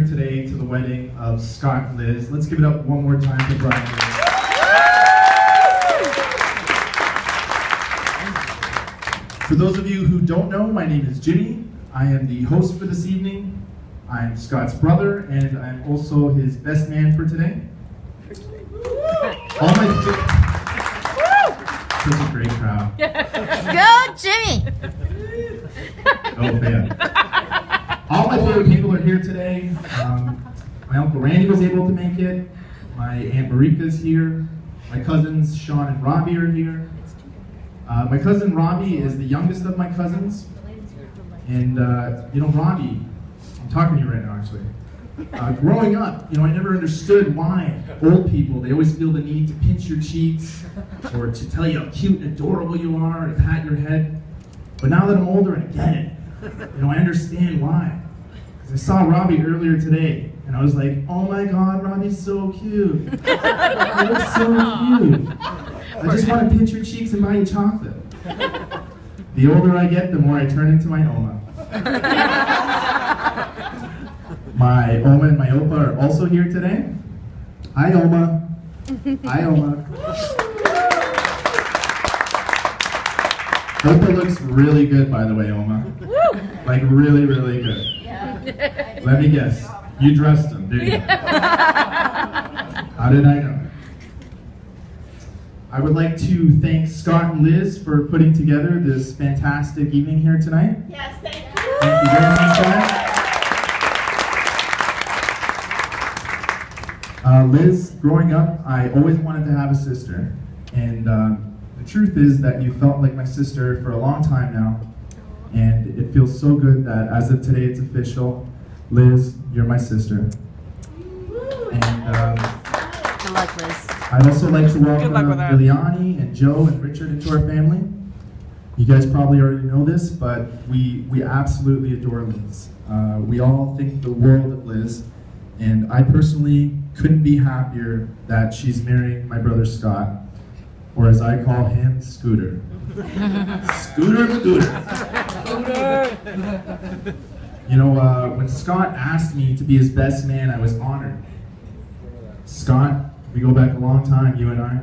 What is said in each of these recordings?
today to the wedding of Scott and Liz. Let's give it up one more time for Brian and Liz. For those of you who don't know, my name is Jimmy. I am the host for this evening. I'm Scott's brother, and I'm also his best man for today. All my such a great crowd. Go, Jimmy! Oh, man. All my favorite people are here today. My Uncle Randy was able to make it. My Aunt Marika's here. My cousins Sean and Robbie are here. My cousin Robbie is the youngest of my cousins. And, Robbie, I'm talking to you right now, actually. Growing up, I never understood why old people, they always feel the need to pinch your cheeks or to tell you how cute and adorable you are and pat your head. But now that I'm older, I get it. I understand why. Because I saw Robbie earlier today, and I was like, oh my God, Robbie's so cute. He looks so cute. I just want to pinch your cheeks and buy you chocolate. The older I get, the more I turn into my Oma. My Oma and my Opa are also here today. Hi, Oma. Hi, Oma. Opa looks really good, by the way, Oma. Like, really, really good. Yeah. Let me guess. You dressed him, didn't you? How did I know? I would like to thank Scott and Liz for putting together this fantastic evening here tonight. Yes, thank you. Thank you very much, guys. Liz, growing up, I always wanted to have a sister. And the truth is that you felt like my sister for a long time now. And it feels so good that as of today it's official. Liz, you're my sister. And Good luck, Liz. I'd also like to welcome luck with that. Liliani and Joe and Richard into our family. You guys probably already know this, but we absolutely adore Liz. We all think the world of Liz, and I personally couldn't be happier that she's marrying my brother Scott, or as I call him, Scooter. Scooter Magooter. When Scott asked me to be his best man, I was honored. Scott, we go back a long time, you and I.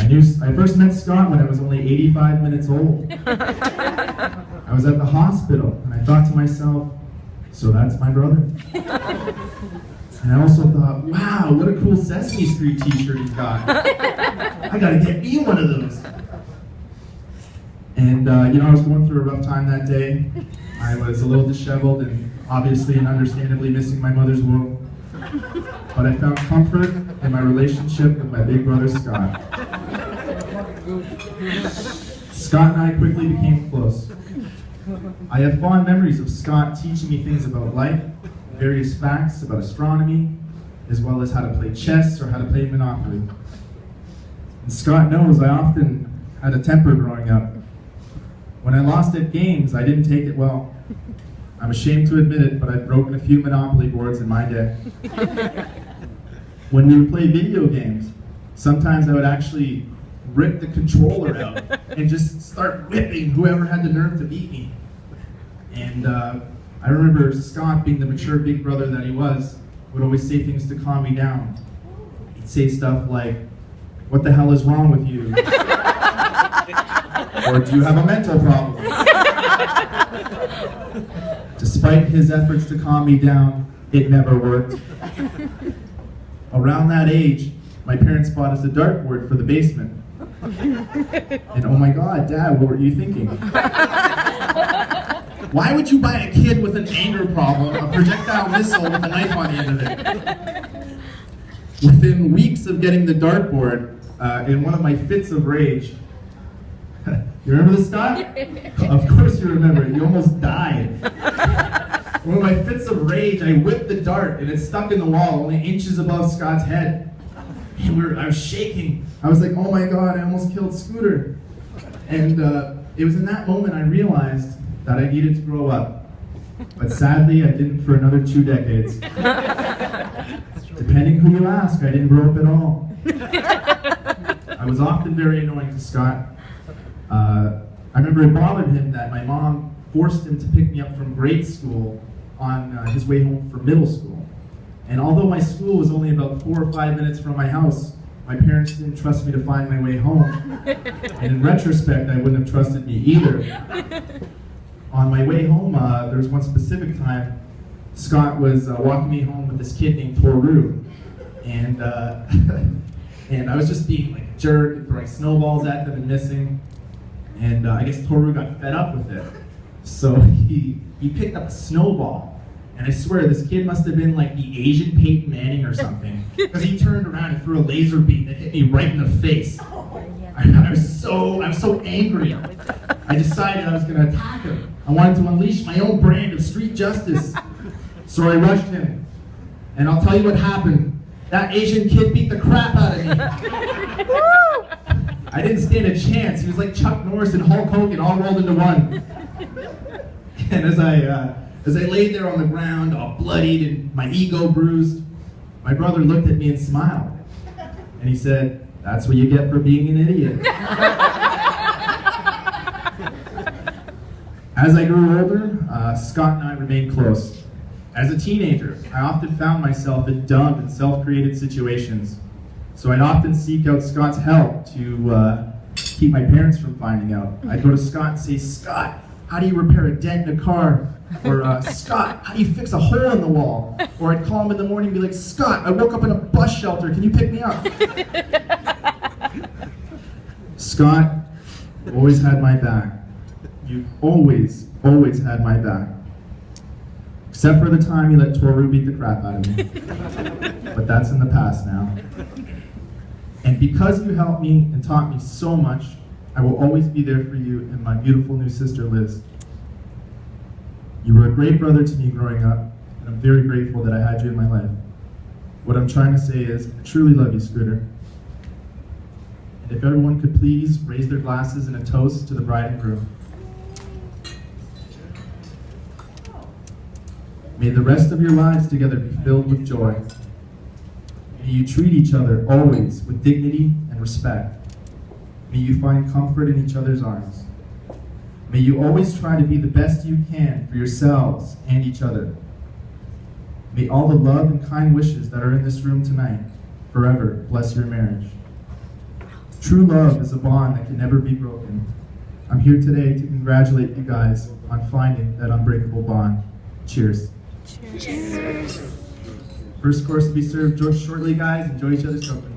I first met Scott when I was only 85 minutes old. I was at the hospital, and I thought to myself, so that's my brother. And I also thought, wow, what a cool Sesame Street t-shirt he's got. I gotta get me one of those. And, I was going through a rough time that day. I was a little disheveled and obviously and understandably missing my mother's womb. But I found comfort in my relationship with my big brother, Scott. Scott and I quickly became close. I have fond memories of Scott teaching me things about life, various facts about astronomy, as well as how to play chess or how to play Monopoly. And Scott knows I often had a temper growing up. When I lost at games, I didn't take it well. I'm ashamed to admit it, but I've broken a few Monopoly boards in my day. When we would play video games, sometimes I would actually rip the controller out and just start whipping whoever had the nerve to beat me. And I remember Scott, being the mature big brother that he was, would always say things to calm me down. He'd say stuff like, "What the hell is wrong with you?" Or, "Do you have a mental problem?" Despite his efforts to calm me down, it never worked. Around that age, my parents bought us a dartboard for the basement. And oh my God, Dad, what were you thinking? Why would you buy a kid with an anger problem a projectile missile with a knife on the end of it? Within weeks of getting the dartboard, in one of my fits of rage, you remember this, Scott? Of course you remember. You almost died. One of my fits of rage, I whipped the dart and it stuck in the wall only inches above Scott's head. And I was shaking. I was like, oh my God, I almost killed Scooter. And it was in that moment I realized that I needed to grow up. But sadly, I didn't for another 2 decades. Depending who you ask, I didn't grow up at all. I was often very annoying to Scott. I remember it bothered him that my mom forced him to pick me up from grade school on his way home from middle school. And although my school was only about 4 or 5 minutes from my house, my parents didn't trust me to find my way home. And in retrospect, I wouldn't have trusted me either. On my way home, there was one specific time, Scott was walking me home with this kid named Toru. And, and I was just being like a jerk and throwing snowballs at them and missing. And I guess Toru got fed up with it. So he picked up a snowball. And I swear, this kid must have been like the Asian Peyton Manning or something. Because he turned around and threw a laser beam that hit me right in the face. I was so angry. I decided I was going to attack him. I wanted to unleash my own brand of street justice. So I rushed him. And I'll tell you what happened. That Asian kid beat the crap out of me. I didn't stand a chance. He was like Chuck Norris and Hulk Hogan all rolled into one. And as I laid there on the ground, all bloodied and my ego bruised, my brother looked at me and smiled. And he said, "That's what you get for being an idiot." As I grew older, Scott and I remained close. As a teenager, I often found myself in dumb and self-created situations. So I'd often seek out Scott's help to keep my parents from finding out. I'd go to Scott and say, "Scott, how do you repair a dent in a car?" Or, "Scott, how do you fix a hole in the wall?" Or I'd call him in the morning and be like, "Scott, I woke up in a bus shelter, can you pick me up?" Scott always had my back. You've always had my back. Except for the time you let Toru beat the crap out of me. But that's in the past now. And because you helped me and taught me so much, I will always be there for you and my beautiful new sister, Liz. You were a great brother to me growing up, and I'm very grateful that I had you in my life. What I'm trying to say is, I truly love you, Scooter. And if everyone could please raise their glasses in a toast to the bride and groom. May the rest of your lives together be filled with joy. May you treat each other always with dignity and respect. May you find comfort in each other's arms. May you always try to be the best you can for yourselves and each other. May all the love and kind wishes that are in this room tonight forever bless your marriage. True love is a bond that can never be broken. I'm here today to congratulate you guys on finding that unbreakable bond. Cheers. Cheers. First course to be served shortly, guys. Enjoy each other's company.